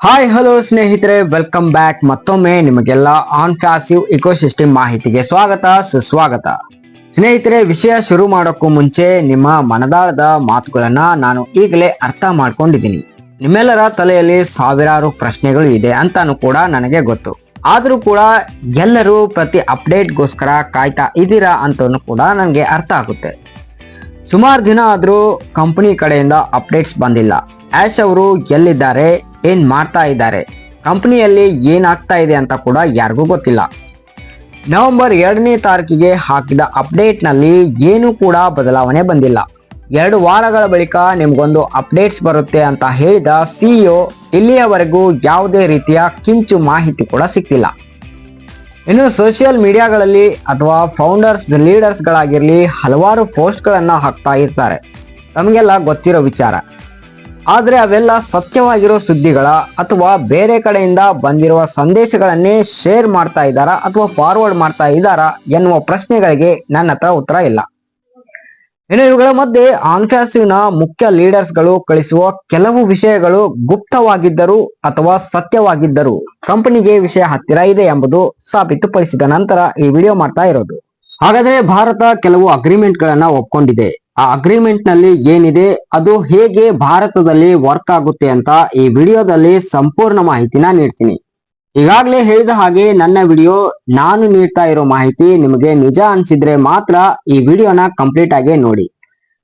Hi hello ಸ್ನೇಹಿತರೆ, welcome back. ಮತ್ತೊಮ್ಮೆ ನಿಮಗೆಲ್ಲ ಆನ್ ಪ್ಯಾಸಿವ್ ಇಕೋಸಿಸ್ಟಮ್ ಮಾಹಿತಿಗೆ ಸ್ವಾಗತ ಸುಸ್ವಾಗತ. ಸ್ನೇಹಿತರೆ, ವಿಷಯ ಶುರು ಮಾಡೋಕ್ಕೂ ಮುಂಚೆ ನಿಮ್ಮ ಮನದಾಳದ ಮಾತುಗಳನ್ನ ನಾನು ಈಗಲೇ ಅರ್ಥ ಮಾಡ್ಕೊಂಡಿದ್ದೀನಿ. ನಿಮ್ಮೆಲ್ಲರ ತಲೆಯಲ್ಲಿ ಸಾವಿರಾರು ಪ್ರಶ್ನೆಗಳು ಇದೆ ಅಂತಾನು ಕೂಡ ನನಗೆ ಗೊತ್ತು. ಆದ್ರೂ ಕೂಡ ಎಲ್ಲರೂ ಪ್ರತಿ ಅಪ್ಡೇಟ್ಗೋಸ್ಕರ ಕಾಯ್ತಾ ಇದ್ದೀರಾ ಅಂತನೂ ಕೂಡ ನನಗೆ ಅರ್ಥ ಆಗುತ್ತೆ. ಸುಮಾರು ದಿನ ಆದ್ರೂ ಕಂಪನಿ ಕಡೆಯಿಂದ ಅಪ್ಡೇಟ್ಸ್ ಬಂದಿಲ್ಲ. ಆಶ್ ಅವರು ಎಲ್ಲಿದ್ದಾರೆ, ಏನ್ ಮಾಡ್ತಾ ಇದ್ದಾರೆ, ಕಂಪನಿಯಲ್ಲಿ ಏನಾಗ್ತಾ ಇದೆ ಅಂತ ಕೂಡ ಯಾರಿಗೂ ಗೊತ್ತಿಲ್ಲ. ನವೆಂಬರ್ 2ನೇ ತಾರೀಕಿಗೆ ಹಾಕಿದ ಅಪ್ಡೇಟ್ ನಲ್ಲಿ ಏನೂ ಕೂಡ ಬದಲಾವಣೆ ಬಂದಿಲ್ಲ. 2 ವಾರಗಳ ಬಳಿಕ ನಿಮ್ಗೊಂದು ಅಪ್ಡೇಟ್ಸ್ ಬರುತ್ತೆ ಅಂತ ಹೇಳಿದ ಸಿಇಒ ಇಲ್ಲಿಯವರೆಗೂ ಯಾವುದೇ ರೀತಿಯ ಕಿಂಚು ಮಾಹಿತಿ ಕೂಡ ಸಿಕ್ಕಿಲ್ಲ. ಇನ್ನು ಸೋಷಿಯಲ್ ಮೀಡಿಯಾಗಳಲ್ಲಿ ಅಥವಾ ಫೌಂಡರ್ಸ್ ಲೀಡರ್ಸ್ ಗಳಾಗಿರ್ಲಿ ಹಲವಾರು ಪೋಸ್ಟ್ ಗಳನ್ನ ಹಾಕ್ತಾ ಇರ್ತಾರೆ, ನಮಗೆಲ್ಲ ಗೊತ್ತಿರೋ ವಿಚಾರ. ಆದ್ರೆ ಅವೆಲ್ಲ ಸತ್ಯವಾಗಿರೋ ಸುದ್ದಿಗಳ ಅಥವಾ ಬೇರೆ ಕಡೆಯಿಂದ ಬಂದಿರುವ ಸಂದೇಶಗಳನ್ನೇ ಶೇರ್ ಮಾಡ್ತಾ ಇದ್ದಾರಾ ಅಥವಾ ಫಾರ್ವರ್ಡ್ ಮಾಡ್ತಾ ಇದ್ದಾರಾ ಎನ್ನುವ ಪ್ರಶ್ನೆಗಳಿಗೆ ನನ್ನ ಹತ್ರ ಉತ್ತರ ಇಲ್ಲ. ಇನ್ನು ಇವುಗಳ ಮಧ್ಯೆ ಆನ್ಫ್ಯಾಸಿವ್ನ ಮುಖ್ಯ ಲೀಡರ್ಸ್ ಗಳು ಕಳಿಸುವ ಕೆಲವು ವಿಷಯಗಳು ಗುಪ್ತವಾಗಿದ್ದರು ಅಥವಾ ಸತ್ಯವಾಗಿದ್ದರು ಕಂಪನಿಗೆ ವಿಷಯ ಹತ್ತಿರ ಇದೆ ಎಂಬುದು ಸಾಬೀತುಪಡಿಸಿದ ನಂತರ ಈ ವಿಡಿಯೋ ಮಾಡ್ತಾ ಇರೋದು. ಹಾಗಾದ್ರೆ ಭಾರತ ಕೆಲವು ಅಗ್ರಿಮೆಂಟ್ ಗಳನ್ನ ಒಪ್ಕೊಂಡಿದೆ. ಆ ಅಗ್ರಿಮೆಂಟ್ ನಲ್ಲಿ ಏನಿದೆ, ಅದು ಹೇಗೆ ಭಾರತದಲ್ಲಿ ವರ್ಕ್ ಆಗುತ್ತೆ ಅಂತ ಈ ವಿಡಿಯೋದಲ್ಲಿ ಸಂಪೂರ್ಣ ಮಾಹಿತಿನ ನೀಡ್ತೀನಿ. ಈಗಾಗಲೇ ಹೇಳಿದ ಹಾಗೆ ನನ್ನ ವಿಡಿಯೋ ನಾನು ನೀಡ್ತಾ ಇರೋ ಮಾಹಿತಿ ನಿಮಗೆ ನಿಜ ಅನ್ಸಿದ್ರೆ ಮಾತ್ರ ಈ ವಿಡಿಯೋನ ಕಂಪ್ಲೀಟ್ ಆಗಿ ನೋಡಿ.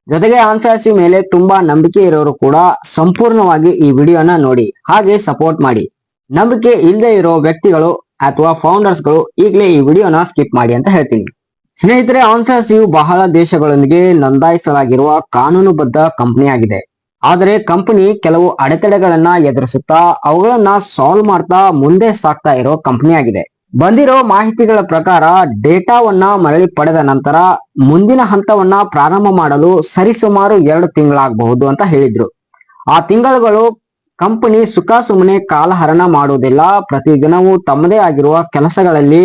ಜೊತೆಗೆ ಆನ್ಫ್ಯಾಸಿವ್ ಮೇಲೆ ತುಂಬಾ ನಂಬಿಕೆ ಇರೋರು ಕೂಡ ಸಂಪೂರ್ಣವಾಗಿ ಈ ವಿಡಿಯೋನ ನೋಡಿ, ಹಾಗೆ ಸಪೋರ್ಟ್ ಮಾಡಿ. ನಂಬಿಕೆ ಇಲ್ಲದೆ ಇರೋ ವ್ಯಕ್ತಿಗಳು ಅಥವಾ ಫೌಂಡರ್ಸ್ ಗಳು ಈಗಲೇ ಈ ವಿಡಿಯೋನ ಸ್ಕಿಪ್ ಮಾಡಿ ಅಂತ ಹೇಳ್ತೀನಿ. ಸ್ನೇಹಿತರೆ, ಆನ್ಫ್ಯಾಸಿವ್ ಬಹಳ ದೇಶಗಳೊಂದಿಗೆ ನೋಂದಾಯಿಸಲಾಗಿರುವ ಕಾನೂನುಬದ್ಧ ಕಂಪನಿಯಾಗಿದೆ. ಆದರೆ ಕಂಪನಿ ಕೆಲವು ಅಡೆತಡೆಗಳನ್ನ ಎದುರಿಸುತ್ತಾ ಅವುಗಳನ್ನ ಸಾಲ್ವ್ ಮಾಡ್ತಾ ಮುಂದೆ ಸಾಗ್ತಾ ಇರೋ ಕಂಪನಿಯಾಗಿದೆ. ಬಂದಿರೋ ಮಾಹಿತಿಗಳ ಪ್ರಕಾರ ಡೇಟಾವನ್ನ ಮರಳಿ ಪಡೆದ ನಂತರ ಮುಂದಿನ ಹಂತವನ್ನ ಪ್ರಾರಂಭ ಮಾಡಲು ಸರಿಸುಮಾರು 2 ತಿಂಗಳಾಗಬಹುದು ಅಂತ ಹೇಳಿದ್ರು. ಆ ತಿಂಗಳುಗಳು ಕಂಪನಿ ಸುಖ ಸುಮ್ಮನೆ ಕಾಲಹರಣ ಮಾಡುವುದಿಲ್ಲ, ಪ್ರತಿದಿನವೂ ತಮ್ಮದೇ ಆಗಿರುವ ಕೆಲಸಗಳಲ್ಲಿ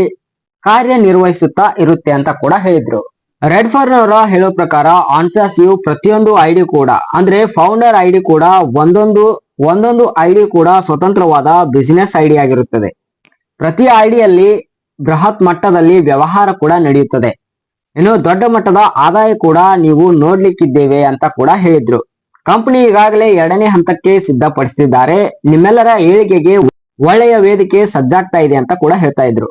ಕಾರ್ಯನಿರ್ವಹಿಸುತ್ತಾ ಇರುತ್ತೆ ಅಂತ ಕೂಡ ಹೇಳಿದ್ರು. ರೆಡ್ಫರ್ನ್ ಅವರ ಹೇಳೋ ಪ್ರಕಾರ ಆನ್ಫ್ಯಾಸಿವ್ ಪ್ರತಿಯೊಂದು ಐಡಿ ಕೂಡ ಅಂದ್ರೆ ಫೌಂಡರ್ ಐಡಿ ಕೂಡ ಒಂದೊಂದು ಐಡಿ ಕೂಡ ಸ್ವತಂತ್ರವಾದ ಬಿಸಿನೆಸ್ ಐಡಿ ಆಗಿರುತ್ತದೆ. ಪ್ರತಿ ಐಡಿಯಲ್ಲಿ ಬೃಹತ್ ಮಟ್ಟದಲ್ಲಿ ವ್ಯವಹಾರ ಕೂಡ ನಡೆಯುತ್ತದೆ. ಇನ್ನು ದೊಡ್ಡ ಮಟ್ಟದ ಆದಾಯ ಕೂಡ ನೀವು ನೋಡ್ಲಿಕ್ಕಿದ್ದೇವೆ ಅಂತ ಕೂಡ ಹೇಳಿದ್ರು. ಕಂಪನಿ ಈಗಾಗಲೇ 2ನೇ ಹಂತಕ್ಕೆ ಸಿದ್ಧಪಡಿಸಿದ್ದಾರೆ. ನಿಮ್ಮೆಲ್ಲರ ಏಳಿಗೆಗೆ ಒಳ್ಳೆಯ ವೇದಿಕೆ ಸಜ್ಜಾಗ್ತಾ ಇದೆ ಅಂತ ಕೂಡ ಹೇಳ್ತಾ ಇದ್ರು.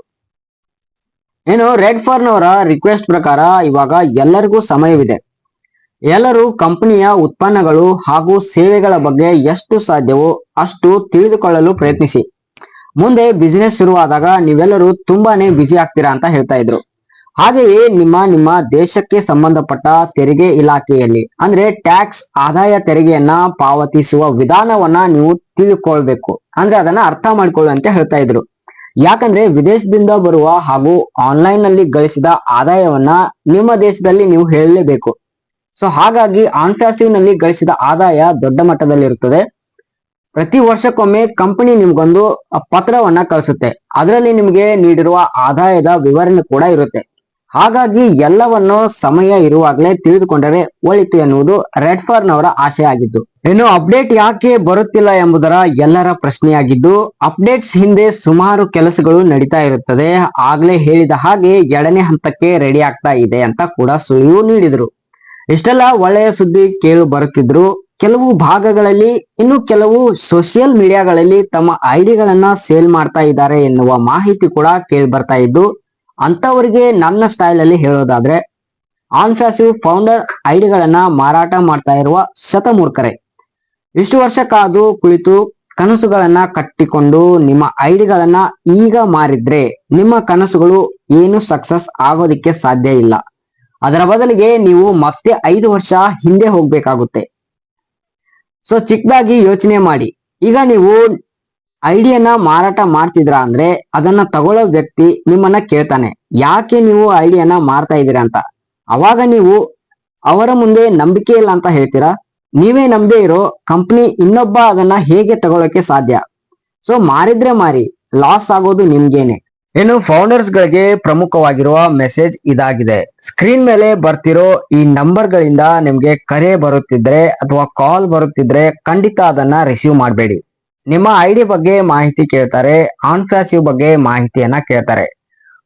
ಏನು ರೆಡ್ಫರ್ನ್ ಅವರ ರಿಕ್ವೆಸ್ಟ್ ಪ್ರಕಾರ ಇವಾಗ ಎಲ್ಲರಿಗೂ ಸಮಯವಿದೆ. ಎಲ್ಲರೂ ಕಂಪನಿಯ ಉತ್ಪನ್ನಗಳು ಹಾಗೂ ಸೇವೆಗಳ ಬಗ್ಗೆ ಎಷ್ಟು ಸಾಧ್ಯವೋ ಅಷ್ಟು ತಿಳಿದುಕೊಳ್ಳಲು ಪ್ರಯತ್ನಿಸಿ. ಮುಂದೆ ಬಿಸಿನೆಸ್ ಶುರುವಾದಾಗ ನೀವೆಲ್ಲರೂ ತುಂಬಾನೇ ಬಿಜಿ ಆಗ್ತೀರಾ ಅಂತ ಹೇಳ್ತಾ ಇದ್ರು. ಹಾಗೆಯೇ ನಿಮ್ಮ ದೇಶಕ್ಕೆ ಸಂಬಂಧಪಟ್ಟ ತೆರಿಗೆ ಇಲಾಖೆಯಲ್ಲಿ ಅಂದ್ರೆ ಟ್ಯಾಕ್ಸ್ ಆದಾಯ ತೆರಿಗೆಯನ್ನ ಪಾವತಿಸುವ ವಿಧಾನವನ್ನ ನೀವು ತಿಳಿದುಕೊಳ್ಬೇಕು, ಅಂದ್ರೆ ಅದನ್ನ ಅರ್ಥ ಮಾಡ್ಕೊಳ್ಳಿ ಅಂತ ಹೇಳ್ತಾ ಇದ್ರು. ಯಾಕಂದ್ರೆ ವಿದೇಶದಿಂದ ಬರುವ ಹಾಗೂ ಆನ್ಲೈನ್ ನಲ್ಲಿ ಗಳಿಸಿದ ಆದಾಯವನ್ನ ನಿಮ್ಮ ದೇಶದಲ್ಲಿ ನೀವು ಹೇಳಲೇಬೇಕು. ಸೊ ಹಾಗಾಗಿ ಆನ್ಫ್ಯಾಸಿವ್ ನಲ್ಲಿ ಗಳಿಸಿದ ಆದಾಯ ದೊಡ್ಡ ಮಟ್ಟದಲ್ಲಿ ಇರುತ್ತದೆ. ಪ್ರತಿ ವರ್ಷಕ್ಕೊಮ್ಮೆ ಕಂಪನಿ ನಿಮ್ಗೊಂದು ಪತ್ರವನ್ನ ಕಳಿಸುತ್ತೆ, ಅದರಲ್ಲಿ ನಿಮಗೆ ನೀಡಿರುವ ಆದಾಯದ ವಿವರಣೆ ಕೂಡ ಇರುತ್ತೆ. ಹಾಗಾಗಿ ಎಲ್ಲವನ್ನು ಸಮಯ ಇರುವಾಗಲೇ ತಿಳಿದುಕೊಂಡರೆ ಒಳಿತು ಎನ್ನುವುದು ರೆಡ್ಫರ್ನ್ ಅವರ ಆಶೆ ಆಗಿದ್ದು. ಇನ್ನು ಅಪ್ಡೇಟ್ ಯಾಕೆ ಬರುತ್ತಿಲ್ಲ ಎಂಬುದರ ಎಲ್ಲರ ಪ್ರಶ್ನೆಯಾಗಿದ್ದು, ಅಪ್ಡೇಟ್ಸ್ ಹಿಂದೆ ಸುಮಾರು ಕೆಲಸಗಳು ನಡೀತಾ ಇರುತ್ತದೆ. ಆಗ್ಲೇ ಹೇಳಿದ ಹಾಗೆ 2ನೇ ಹಂತಕ್ಕೆ ರೆಡಿ ಆಗ್ತಾ ಇದೆ ಅಂತ ಕೂಡ ಸುಳಿವು ನೀಡಿದ್ರು. ಇಷ್ಟೆಲ್ಲ ಒಳ್ಳೆಯ ಸುದ್ದಿ ಕೇಳು ಬರುತ್ತಿದ್ರು. ಕೆಲವು ಭಾಗಗಳಲ್ಲಿ ಇನ್ನು ಕೆಲವು ಸೋಷಿಯಲ್ ಮೀಡಿಯಾಗಳಲ್ಲಿ ತಮ್ಮ ಐಡಿಗಳನ್ನ ಸೇಲ್ ಮಾಡ್ತಾ ಇದ್ದಾರೆ ಎನ್ನುವ ಮಾಹಿತಿ ಕೂಡ ಕೇಳಿ ಬರ್ತಾ ಇದ್ದು, ಅಂತವರಿಗೆ ನನ್ನ ಸ್ಟೈಲ್ ಅಲ್ಲಿ ಹೇಳೋದಾದ್ರೆ ಆನ್ಫ್ಯಾಸಿವ್ ಫೌಂಡರ್ ಐಡಿಗಳನ್ನ ಮಾರಾಟ ಮಾಡ್ತಾ ಇರುವ ಶತಮೂರ್ಖರೇ. ಇಷ್ಟು ವರ್ಷ ಕಾದು ಕುಳಿತು ಕನಸುಗಳನ್ನ ಕಟ್ಟಿಕೊಂಡು ನಿಮ್ಮ ಐಡಿಗಳನ್ನ ಈಗ ಮಾರಿದ್ರೆ ನಿಮ್ಮ ಕನಸುಗಳು ಏನು ಸಕ್ಸಸ್ ಆಗೋದಿಕ್ಕೆ ಸಾಧ್ಯ ಇಲ್ಲ. ಅದರ ಬದಲಿಗೆ ನೀವು ಮತ್ತೆ 5 ವರ್ಷ ಹಿಂದೆ ಹೋಗ್ಬೇಕಾಗುತ್ತೆ. ಸೊ ಚಿಕ್ಕದಾಗಿ ಯೋಚನೆ ಮಾಡಿ. ಈಗ ನೀವು ಐಡಿಯನ್ನ ಮಾರಾಟ ಮಾಡ್ತಿದ್ರ ಅಂದ್ರೆ ಅದನ್ನ ತಗೊಳ್ಳೋ ವ್ಯಕ್ತಿ ನಿಮ್ಮನ್ನ ಕೇಳ್ತಾನೆ, ಯಾಕೆ ನೀವು ಐಡಿಯನ್ನ ಮಾರ್ತಾ ಇದ್ದೀರಾ ಅಂತ. ಅವಾಗ ನೀವು ಅವರ ಮುಂದೆ ನಂಬಿಕೆ ಇಲ್ಲ ಅಂತ ಹೇಳ್ತೀರಾ. ನೀವೇ ನಂಬದೇ ಇರೋ ಕಂಪನಿ ಇನ್ನೊಬ್ಬ ಅದನ್ನ ಹೇಗೆ ತಗೊಳ್ಳೋಕೆ ಸಾಧ್ಯ? ಸೊ ಮಾರಿದ್ರೆ ಮಾರಿ, ಲಾಸ್ ಆಗೋದು ನಿಮ್ಗೇನೆ. ಇನ್ನು ಫೌಂಡರ್ಸ್ ಗಳಿಗೆ ಪ್ರಮುಖವಾಗಿರುವ ಮೆಸೇಜ್ ಇದಾಗಿದೆ. ಸ್ಕ್ರೀನ್ ಮೇಲೆ ಬರ್ತಿರೋ ಈ ನಂಬರ್ ಗಳಿಂದ ನಿಮ್ಗೆ ಕರೆ ಬರುತ್ತಿದ್ರೆ ಅಥವಾ ಕಾಲ್ ಬರುತ್ತಿದ್ರೆ ಖಂಡಿತ ಅದನ್ನ ರಿಸೀವ್ ಮಾಡಬೇಡಿ. ನಿಮ್ಮ ಐಡಿ ಬಗ್ಗೆ ಮಾಹಿತಿ ಕೇಳ್ತಾರೆ, ಆನ್ ಪ್ಯಾಸಿವ್ ಬಗ್ಗೆ ಮಾಹಿತಿಯನ್ನ ಕೇಳ್ತಾರೆ.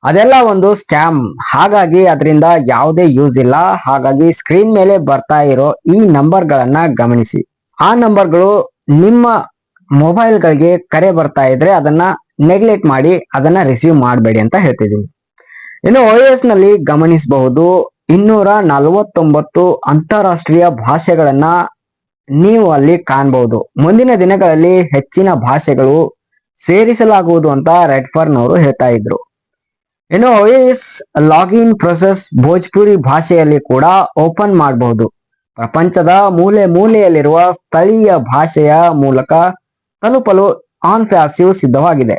ಅದೆಲ್ಲ ಒಂದು ಸ್ಕ್ಯಾಮ್. ಹಾಗಾಗಿ ಅದರಿಂದ ಯಾವುದೇ ಯೂಸ್ ಇಲ್ಲ. ಹಾಗಾಗಿ ಸ್ಕ್ರೀನ್ ಮೇಲೆ ಬರ್ತಾ ಇರೋ ಈ ನಂಬರ್ಗಳನ್ನ ಗಮನಿಸಿ. ಆ ನಂಬರ್ಗಳು ನಿಮ್ಮ ಮೊಬೈಲ್ಗಳಿಗೆ ಕರೆ ಬರ್ತಾ ಇದ್ರೆ ಅದನ್ನ ನೆಗ್ಲೆಕ್ಟ್ ಮಾಡಿ, ಅದನ್ನ ರಿಸೀವ್ ಮಾಡಬೇಡಿ ಅಂತ ಹೇಳ್ತಿದ್ದೀನಿ. ಇನ್ನು OS ನಲ್ಲಿ ಗಮನಿಸಬಹುದು 249 ಅಂತಾರಾಷ್ಟ್ರೀಯ ಭಾಷೆಗಳನ್ನ ನೀವು ಅಲ್ಲಿ ಕಾಣಬಹುದು. ಮುಂದಿನ ದಿನಗಳಲ್ಲಿ ಹೆಚ್ಚಿನ ಭಾಷೆಗಳು ಸೇರಿಸಲಾಗುವುದು ಅಂತ ರೆಡ್ಫರ್ನ್ ಅವರು ಹೇಳ್ತಾ ಇದ್ರು. ಇನ್ನು OS ಲಾಗಿನ್ ಪ್ರೊಸೆಸ್ ಭೋಜ್ಪುರಿ ಭಾಷೆಯಲ್ಲಿ ಕೂಡ ಓಪನ್ ಮಾಡಬಹುದು. ಪ್ರಪಂಚದ ಮೂಲೆ ಮೂಲೆಯಲ್ಲಿರುವ ಸ್ಥಳೀಯ ಭಾಷೆಯ ಮೂಲಕ ತಲುಪಲು ಆನ್ ಪ್ಯಾಸಿವ್ ಸಿದ್ಧವಾಗಿದೆ.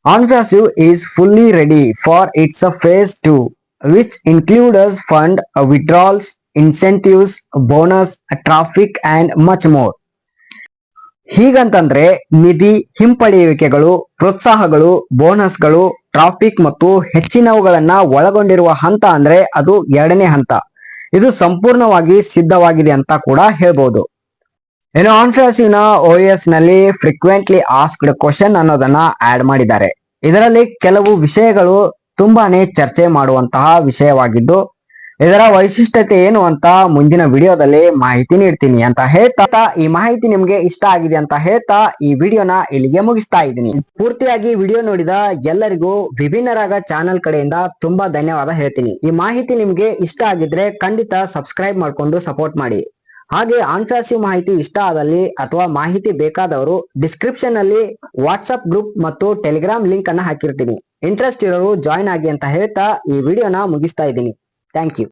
On passive is fully ready for its phase 2, which includes fund withdrawals, incentives, bonus, traffic and much more. ಹೀಗಂತಂದ್ರೆ ನಿಧಿ ಹಿಂಪಡೆಯುವಿಕೆಗಳು, ಪ್ರೋತ್ಸಾಹಗಳು, ಬೋನಸ್ಗಳು, ಟ್ರಾಫಿಕ್ ಮತ್ತು ಹೆಚ್ಚಿನವುಗಳನ್ನ ಒಳಗೊಂಡಿರುವ ಹಂತ ಅಂದ್ರೆ ಅದು 2ನೇ ಹಂತ. ಇದು ಸಂಪೂರ್ಣವಾಗಿ ಸಿದ್ಧವಾಗಿದೆ ಅಂತ ಕೂಡ ಹೇಳ್ಬೋದು. ಇನ್ನು ಆನ್ ಪ್ಯಾಸಿವ್ ನ OS ನಲ್ಲಿ ಫ್ರೀಕ್ವೆಂಟ್ಲಿ ಆಸ್ಕ್ಡ್ ಕ್ವಶನ್ ಅನ್ನೋದನ್ನ ಆಡ್ ಮಾಡಿದ್ದಾರೆ. ಇದರಲ್ಲಿ ಕೆಲವು ವಿಷಯಗಳು ತುಂಬಾನೇ ಚರ್ಚೆ ಮಾಡುವಂತಹ ವಿಷಯವಾಗಿದ್ದು, ಇದರ ವೈಶಿಷ್ಟ್ಯತೆ ಏನು ಅಂತ ಮುಂದಿನ ವಿಡಿಯೋದಲ್ಲಿ ಮಾಹಿತಿ ನೀಡ್ತೀನಿ ಅಂತ ಹೇಳ್ತಾ, ಈ ಮಾಹಿತಿ ನಿಮ್ಗೆ ಇಷ್ಟ ಆಗಿದೆ ಅಂತ ಹೇಳ್ತಾ ಈ ವಿಡಿಯೋನ ಇಲ್ಲಿಗೆ ಮುಗಿಸ್ತಾ ಇದ್ದೀನಿ. ಪೂರ್ತಿಯಾಗಿ ವಿಡಿಯೋ ನೋಡಿದ ಎಲ್ಲರಿಗೂ ವಿಭಿನ್ನ ರಾಗ ಚಾನೆಲ್ ಕಡೆಯಿಂದ ತುಂಬಾ ಧನ್ಯವಾದ ಹೇಳ್ತೀನಿ. ಈ ಮಾಹಿತಿ ನಿಮ್ಗೆ ಇಷ್ಟ ಆಗಿದ್ರೆ ಖಂಡಿತ ಸಬ್ಸ್ಕ್ರೈಬ್ ಮಾಡ್ಕೊಂಡು ಸಪೋರ್ಟ್ ಮಾಡಿ. ಹಾಗೆ ಆನ್ ಪ್ಯಾಸಿವ್ ಮಾಹಿತಿ ಇಷ್ಟ ಆದಲ್ಲಿ ಅಥವಾ ಮಾಹಿತಿ ಬೇಕಾದವರು ಡಿಸ್ಕ್ರಿಪ್ಷನ್ ನಲ್ಲಿ ವಾಟ್ಸ್ಆಪ್ ಗ್ರೂಪ್ ಮತ್ತು ಟೆಲಿಗ್ರಾಮ್ ಲಿಂಕ್ ಅನ್ನ ಹಾಕಿರ್ತೀನಿ. ಇಂಟ್ರೆಸ್ಟ್ ಇರೋರು ಜಾಯಿನ್ ಆಗಿ ಅಂತ ಹೇಳ್ತಾ ಈ ವಿಡಿಯೋನ ಮುಗಿಸ್ತಾ ಇದ್ದೀನಿ. Thank you.